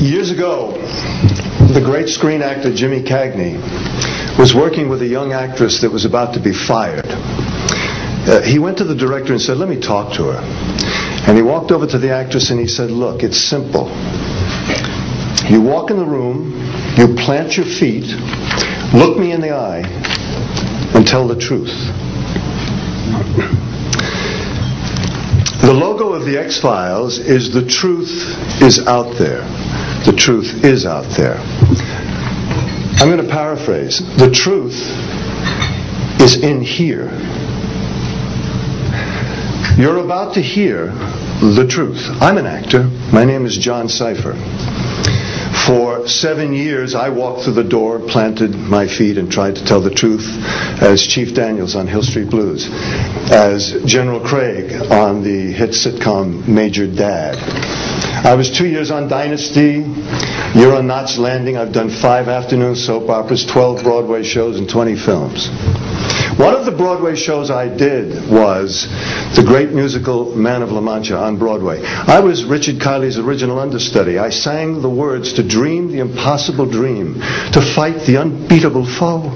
Years ago, the great screen actor Jimmy Cagney was working with a young actress that was about to be fired. He went to the director and said, "Let me talk to her." And he walked over to the actress and he said, "Look, it's simple. You walk in the room, you plant your feet, look me in the eye, and tell the truth." The logo of the X-Files is "The truth is out there." The truth is out there. I'm going to paraphrase. The truth is in here. You're about to hear the truth. I'm an actor. My name is John Cipher. For 7 years, I walked through the door, planted my feet, and tried to tell the truth as Chief Daniels on Hill Street Blues, as General Craig on the hit sitcom Major Dad. I was 2 years on Dynasty, year on Knots Landing. I've done 5 afternoon soap operas, 12 Broadway shows, and 20 films. One of the Broadway shows I did was the great musical Man of La Mancha on Broadway. I was Richard Kiley's original understudy. I sang the words to dream the impossible dream, to fight the unbeatable foe,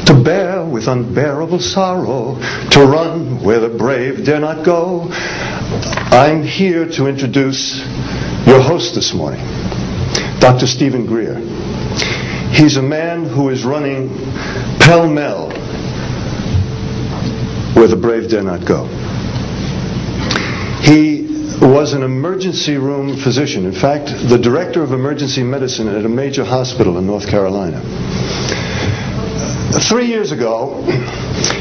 to bear with unbearable sorrow, to run where the brave dare not go. I'm here to introduce your host this morning, Dr. Stephen Greer. He's a man who is running pell-mell where the brave dare not go. He was an emergency room physician. In fact, the director of emergency medicine at a major hospital in North Carolina. 3 years ago,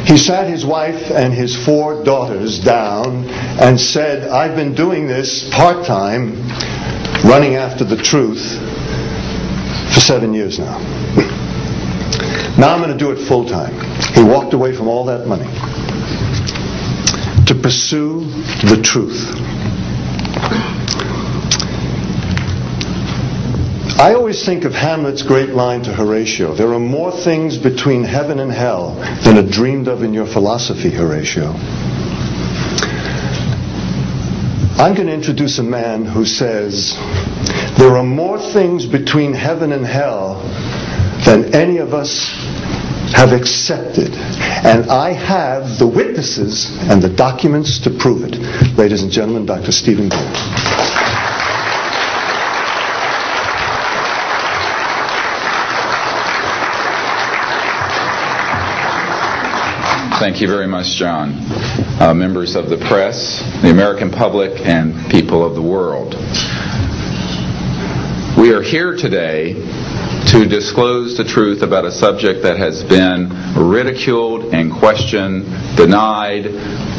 he sat his wife and his 4 daughters down and said, "I've been doing this part-time, running after the truth, for 7 years now. Now I'm going to do it full-time." He walked away from all that money to pursue the truth. I always think of Hamlet's great line to Horatio, "There are more things between heaven and hell than are dreamed of in your philosophy, Horatio." I'm going to introduce a man who says, there are more things between heaven and hell than any of us have accepted. And I have the witnesses and the documents to prove it. Ladies and gentlemen, Dr. Stephen Greer. Thank you very much, John. Members of the press, the American public, and people of the world. We are here today to disclose the truth about a subject that has been ridiculed and questioned, denied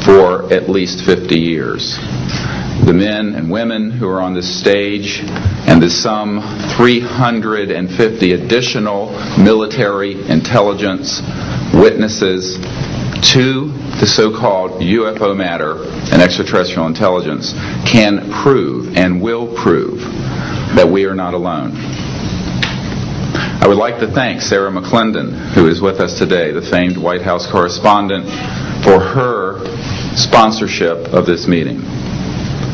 for at least 50 years. The men and women who are on this stage and the some 350 additional military intelligence witnesses to the so-called UFO matter and extraterrestrial intelligence can prove and will prove that we are not alone. I would like to thank Sarah McClendon, who is with us today, the famed White House correspondent, for her sponsorship of this meeting.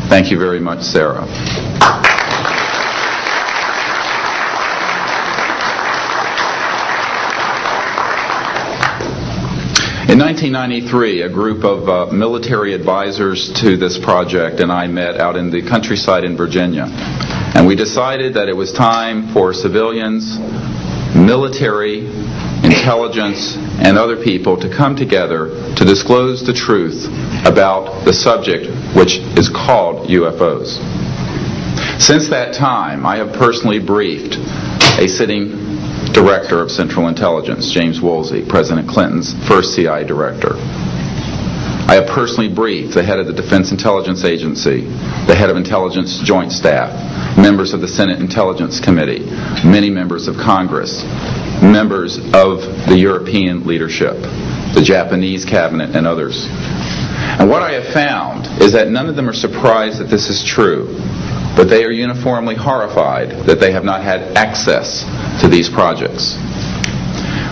Thank you very much, Sarah. In 1993, a group of military advisors to this project and I met out in the countryside in Virginia. And we decided that it was time for civilians, military, intelligence, and other people to come together to disclose the truth about the subject which is called UFOs. Since that time, I have personally briefed a sitting Director of Central Intelligence, James Woolsey, President Clinton's first CIA director. I have personally briefed the head of the Defense Intelligence Agency, the head of Intelligence Joint Staff, members of the Senate Intelligence Committee, many members of Congress, members of the European leadership, the Japanese cabinet, and others. And what I have found is that none of them are surprised that this is true, but they are uniformly horrified that they have not had access to these projects.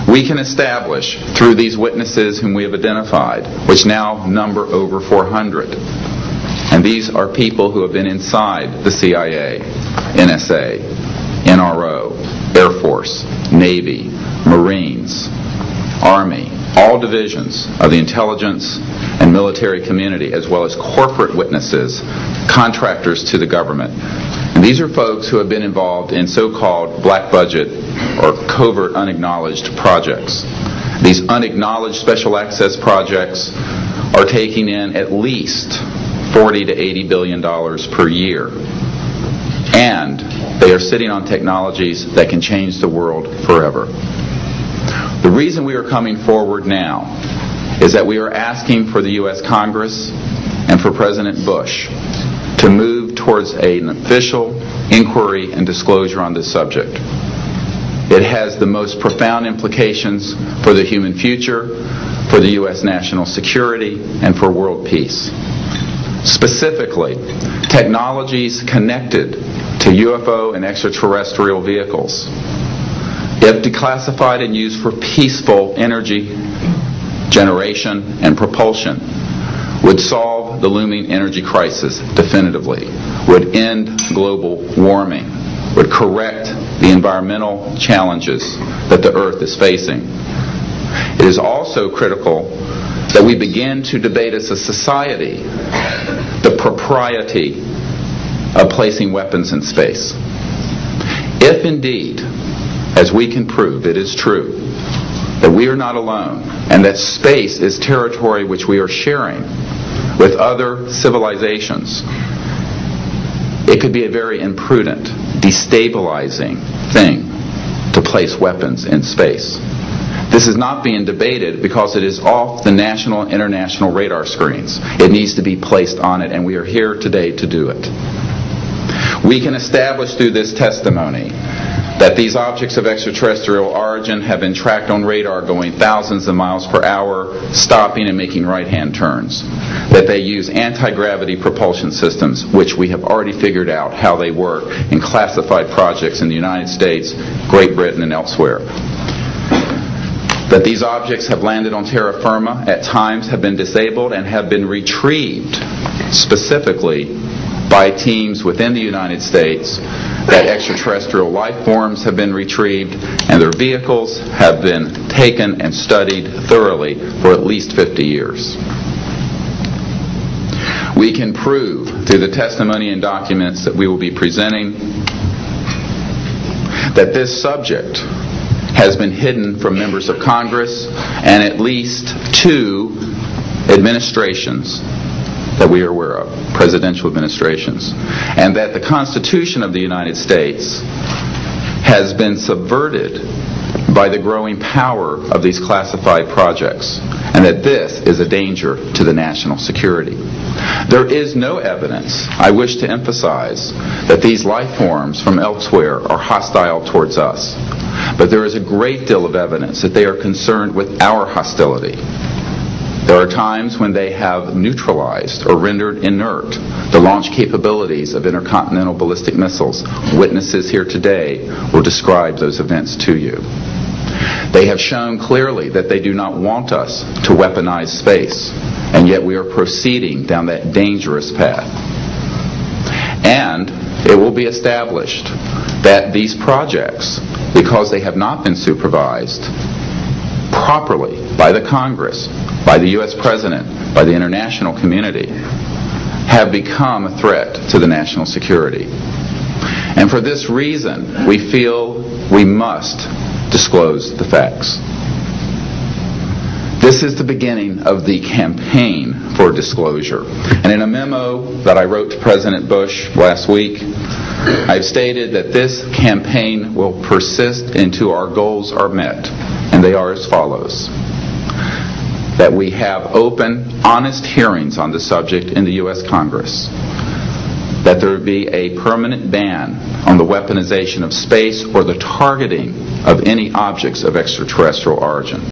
We can establish through these witnesses whom we have identified, which now number over 400, and these are people who have been inside the CIA, NSA, NRO, Air Force, Navy, Marines, Army, all divisions of the intelligence and military community, as well as corporate witnesses, contractors to the government. And these are folks who have been involved in so-called black budget or covert unacknowledged projects. These unacknowledged special access projects are taking in at least $40 to $80 billion per year. And they are sitting on technologies that can change the world forever. The reason we are coming forward now is that we are asking for the U.S. Congress and for President Bush to move towards an official inquiry and disclosure on this subject. It has the most profound implications for the human future, for the U.S. national security, and for world peace. Specifically, technologies connected to UFO and extraterrestrial vehicles, if declassified and used for peaceful energy generation and propulsion, would solve the looming energy crisis definitively, would end global warming, would correct the environmental challenges that the Earth is facing. It is also critical that we begin to debate as a society the propriety of placing weapons in space. If indeed, as we can prove, it is true that we are not alone and that space is territory which we are sharing with other civilizations, it could be a very imprudent, destabilizing thing to place weapons in space. This is not being debated because it is off the national and international radar screens. It needs to be placed on it, and we are here today to do it. We can establish through this testimony that these objects of extraterrestrial origin have been tracked on radar going thousands of miles per hour, stopping and making right-hand turns. That they use anti-gravity propulsion systems, which we have already figured out how they work in classified projects in the United States, Great Britain, and elsewhere. That these objects have landed on terra firma, at times have been disabled, and have been retrieved specifically by teams within the United States, that extraterrestrial life forms have been retrieved, and their vehicles have been taken and studied thoroughly for at least 50 years. We can prove through the testimony and documents that we will be presenting that this subject has been hidden from members of Congress and at least 2 administrations that we are aware of, presidential administrations, and that the Constitution of the United States has been subverted by the growing power of these classified projects, and that this is a danger to the national security. There is no evidence, I wish to emphasize, that these life forms from elsewhere are hostile towards us, but there is a great deal of evidence that they are concerned with our hostility. There are times when they have neutralized or rendered inert the launch capabilities of intercontinental ballistic missiles. Witnesses here today will describe those events to you. They have shown clearly that they do not want us to weaponize space, and yet we are proceeding down that dangerous path. And it will be established that these projects, because they have not been supervised properly by the Congress, by the U.S. President, by the international community, have become a threat to the national security. And for this reason, we feel we must disclose the facts. This is the beginning of the campaign for disclosure. And in a memo that I wrote to President Bush last week, I've stated that this campaign will persist until our goals are met. And they are as follows: that we have open, honest hearings on the subject in the U.S. Congress, that there be a permanent ban on the weaponization of space or the targeting of any objects of extraterrestrial origin.